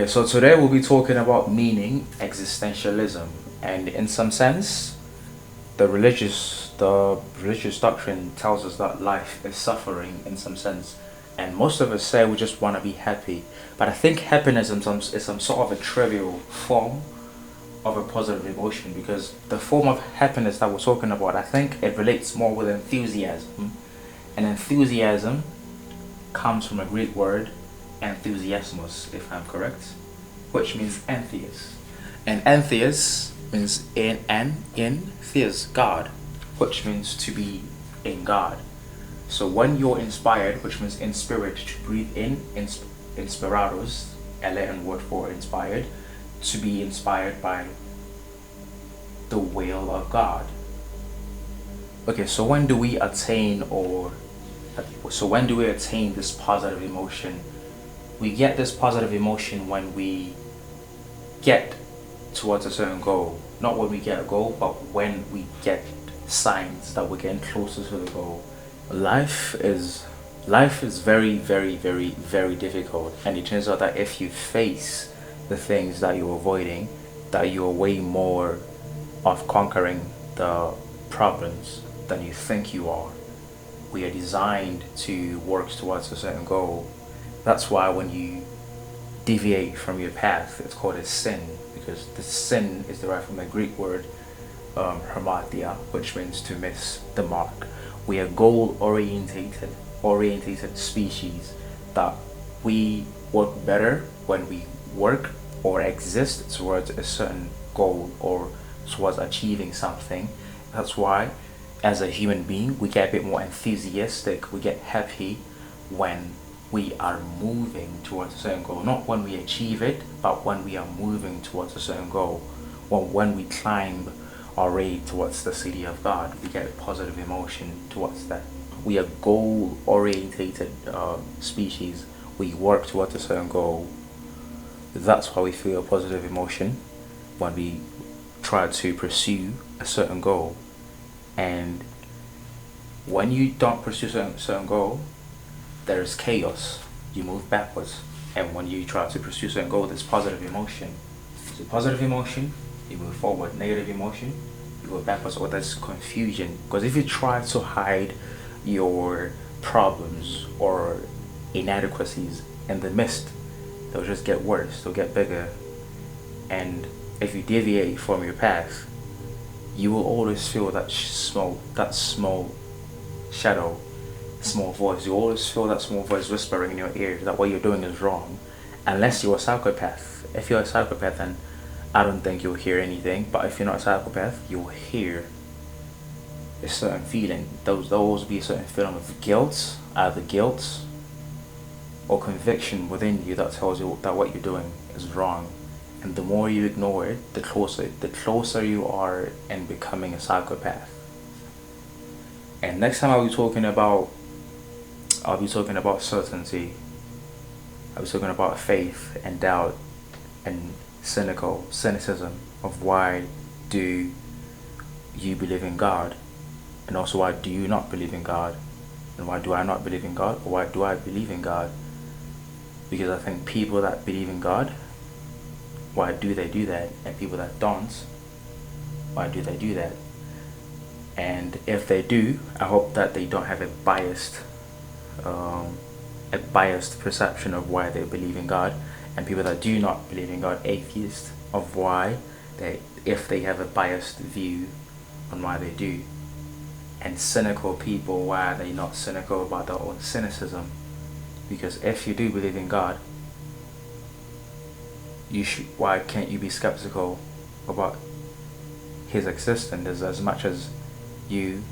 Okay, so today we'll be talking about meaning, existentialism, and in some sense, the religious doctrine tells us that life is suffering in some sense, and most of us say we just want to be happy. But I think happiness is some sort of a trivial form of a positive emotion, because the form of happiness that we're talking about, I think it relates more with enthusiasm, and enthusiasm comes from a Greek word, enthusiasmos, if I'm correct, which means entheos. And entheos means in theos, God, which means to be in God. So when you're inspired, which means in spirit, to breathe in, inspirados, a Latin word for inspired, to be inspired by the will of God. Okay, so when do we attain this positive emotion? We get this positive emotion when we get towards a certain goal. Not when we get a goal, but when we get signs that we're getting closer to the goal. Life is very, very, very, very difficult, and it turns out that if you face the things that you're avoiding, that you're way more of conquering the problems than you think you are. We are designed to work towards a certain goal. That's why when you deviate from your path, it's called a sin, because the sin is derived from the Greek word hamartia, which means to miss the mark. We are goal-orientated species, that we work better when we work or exist towards a certain goal or towards achieving something. That's why, as a human being, we get a bit more enthusiastic, we get happy when we are moving towards a certain goal. Not when we achieve it, but when we are moving towards a certain goal. Or when we climb our way towards the city of God, we get a positive emotion towards that. We are goal-orientated species. We work towards a certain goal. That's why we feel a positive emotion when we try to pursue a certain goal. And when you don't pursue a certain goal, there's chaos. You move backwards. And when you try to pursue a certain goal, there's positive emotion. So positive emotion, you move forward. Negative emotion, you go backwards, or there's confusion. Because if you try to hide your problems or inadequacies in the mist, they'll just get worse, they'll get bigger. And if you deviate from your path, you will always feel that small shadow, small voice. You always feel that small voice whispering in your ear that what you're doing is wrong. Unless you're a psychopath. If you're a psychopath, then I don't think you'll hear anything. But if you're not a psychopath, you'll hear a certain feeling. There'll always be a certain feeling of guilt, either guilt or conviction within you that tells you that what you're doing is wrong. And the more you ignore it, the closer you are in becoming a psychopath. And next time I'll be talking about certainty. I'll be talking about faith and doubt and cynicism of why do you believe in God, and also why do you not believe in God, and why do I not believe in God, or why do I believe in God? Because I think people that believe in God, why do they do that? And people that don't, why do they do that? And if they do, I hope that they don't have a biased perception of why they believe in God. And people that do not believe in God, atheists, of why if they have a biased view on why they do. And cynical people, why are they not cynical about their own cynicism? Because if you do believe in God, why can't you be skeptical about his existence as much as you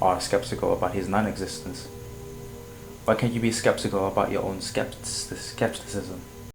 are skeptical about his non-existence? Why can't you be skeptical about your own skepticism?